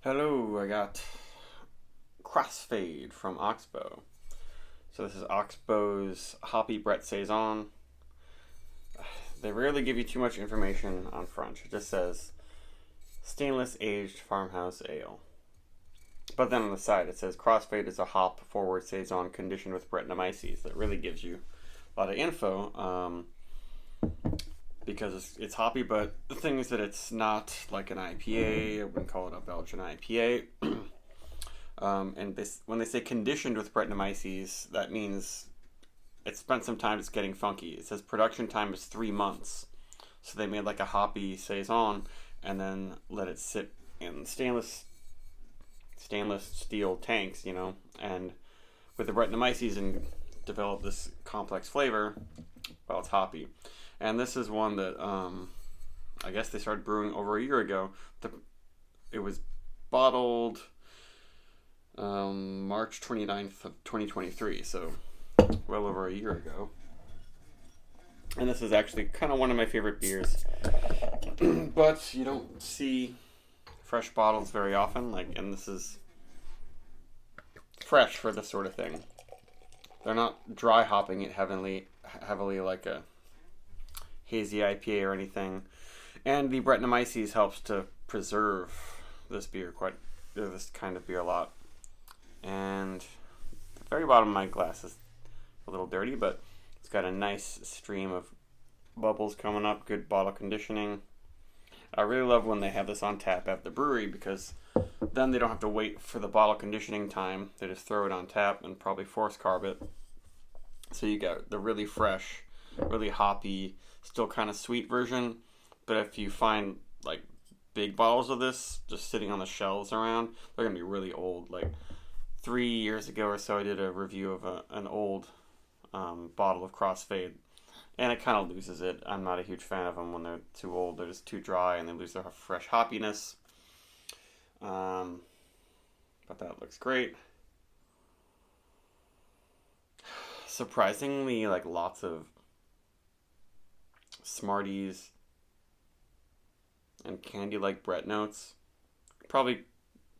Hello, I got Crossfade from Oxbow. So this is Oxbow's Hoppy Brett Saison. They rarely give you too much information on front. It just says stainless aged farmhouse ale. But then on the side it says Crossfade is a hop forward Saison conditioned with Brettanomyces. That really gives you a lot of info. Because it's hoppy, but the thing is that it's not like an IPA. I wouldn't call it a Belgian IPA. And when they say conditioned with Brettanomyces, that means it spent some time. It's getting funky. It says production time is 3 months, so they made like a hoppy saison and then let it sit in stainless steel tanks, and with the Brettanomyces and develop this complex flavor. Well, it's hoppy. And this is one that I guess they started brewing over a year ago. It was bottled March 29th of 2023, so well over a year ago. And this is actually kind of one of my favorite beers. But you don't see fresh bottles very often, and this is fresh for this sort of thing. They're not dry hopping it heavily like a hazy IPA or anything. And the Brettanomyces helps to preserve this kind of beer a lot. And the very bottom of my glass is a little dirty, but it's got a nice stream of bubbles coming up, good bottle conditioning. I really love when they have this on tap at the brewery, because then they don't have to wait for the bottle conditioning time. They just throw it on tap and probably force carb it. So you got the really fresh, really hoppy, still kind of sweet version. But if you find like big bottles of this just sitting on the shelves around, they're gonna be really old. Like 3 years ago or so, I did a review of an old bottle of Crossfade, and it kind of loses it. I'm not a huge fan of them when they're too old. They're just too dry and they lose their fresh hoppiness. But that looks great. Surprisingly, like lots of Smarties and candy-like Brett notes. Probably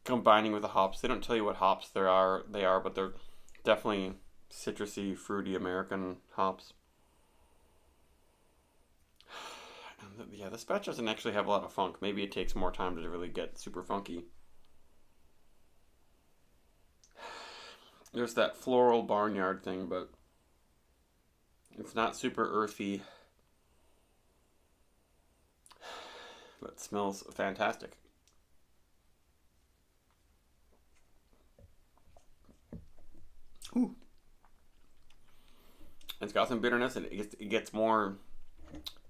combining with the hops. They don't tell you what hops they are, but they're definitely citrusy, fruity American hops. And yeah, this batch doesn't actually have a lot of funk. Maybe it takes more time to really get super funky. There's that floral barnyard thing, but it's not super earthy. But it smells fantastic. Ooh. It's got some bitterness, and it gets more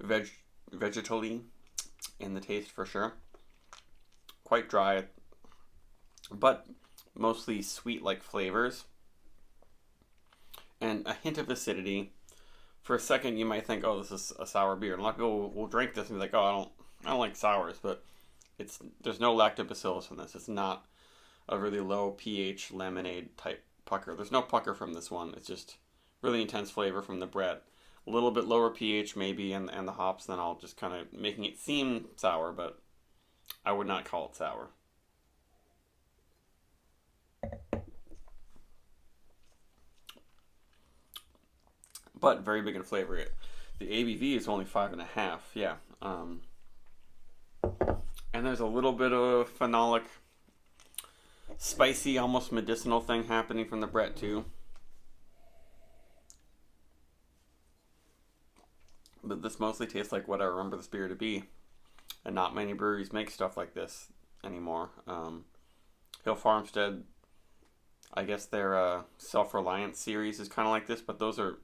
vegetally in the taste for sure. Quite dry, but mostly sweet-like flavors. And a hint of acidity. For a second, you might think, "Oh, this is a sour beer." And a lot of people will drink this and be like, "Oh, I don't like sours," but there's no lactobacillus in this. It's not a really low pH lemonade type pucker. There's no pucker from this one. It's just really intense flavor from the Brett. A little bit lower pH maybe, and the hops then all just kind of making it seem sour, but I would not call it sour. But very big in flavor. The ABV is only 5.5. Yeah. And there's a little bit of phenolic, spicy, almost medicinal thing happening from the Brett too. But this mostly tastes like what I remember this beer to be. And not many breweries make stuff like this anymore. Hill Farmstead, I guess their Self-Reliance series is kind of like this, but those are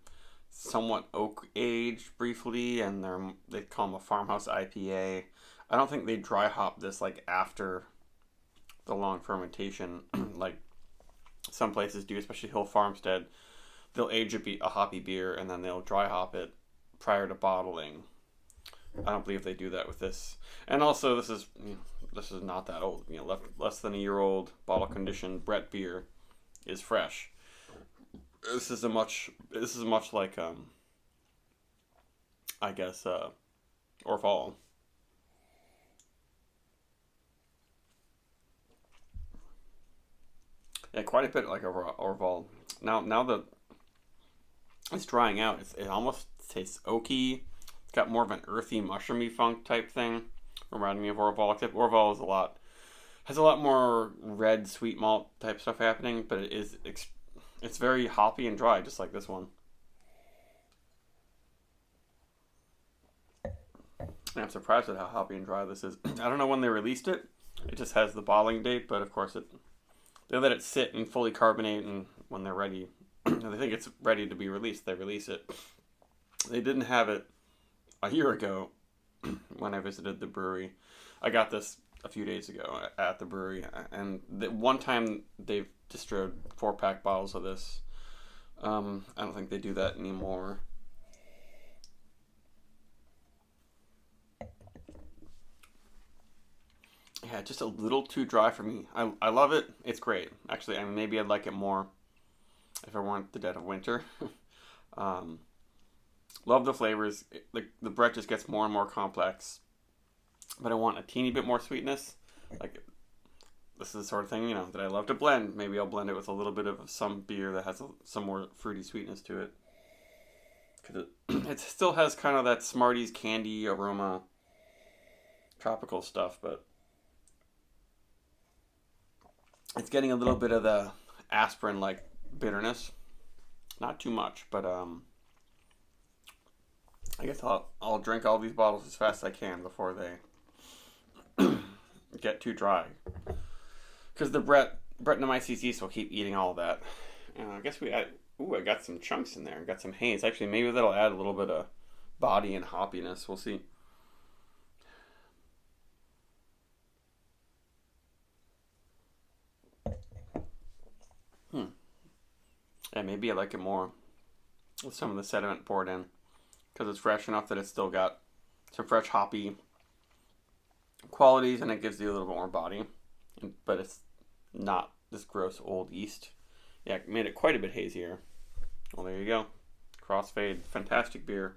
somewhat oak aged briefly, and they call them a farmhouse IPA. I don't think they dry hop this like after the long fermentation, like some places do, especially Hill Farmstead. They'll age a hoppy beer and then they'll dry hop it prior to bottling. I don't believe they do that with this. And also, this is not that old. Less than a year old, bottle conditioned Brett beer is fresh. This is much like I guess Orval. Yeah, quite a bit like Orval. Now that it's drying out, it almost tastes oaky. It's got more of an earthy, mushroomy funk type thing, reminding me of Orval. Except Orval has a lot more red sweet malt type stuff happening, but it's very hoppy and dry, just like this one. And I'm surprised at how hoppy and dry this is. I don't know when they released it. It just has the bottling date, but of course they let it sit and fully carbonate, and when they're ready, they think it's ready to be released, they release it. They didn't have it a year ago when I visited the brewery. I got this a few days ago at the brewery, and one time they've distilled 4-pack bottles of this. I don't think they do that anymore. Yeah, just a little too dry for me. I love it. It's great. Actually, I mean, maybe I'd like it more if I weren't the dead of winter. Love the flavors. The Brett just gets more and more complex. But I want a teeny bit more sweetness. Like, this is the sort of thing, that I love to blend. Maybe I'll blend it with a little bit of some beer that has some more fruity sweetness to it. Because it still has kind of that Smarties candy aroma, tropical stuff, but it's getting a little bit of the aspirin-like bitterness. Not too much, but I guess I'll drink all these bottles as fast as I can before they get too dry. Because the Brettanomyces yeast will keep eating all of that. I guess I got some chunks in there. Got some haze. Actually, maybe that'll add a little bit of body and hoppiness. We'll see. Yeah, maybe I like it more with some of the sediment poured in. Because it's fresh enough that it's still got some fresh hoppy qualities, and it gives you a little bit more body. But it's not this gross old yeast. Yeah, it made it quite a bit hazier. Well, there you go. Crossfade. Fantastic beer.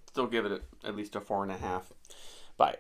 Still give it at least a 4.5. Bye.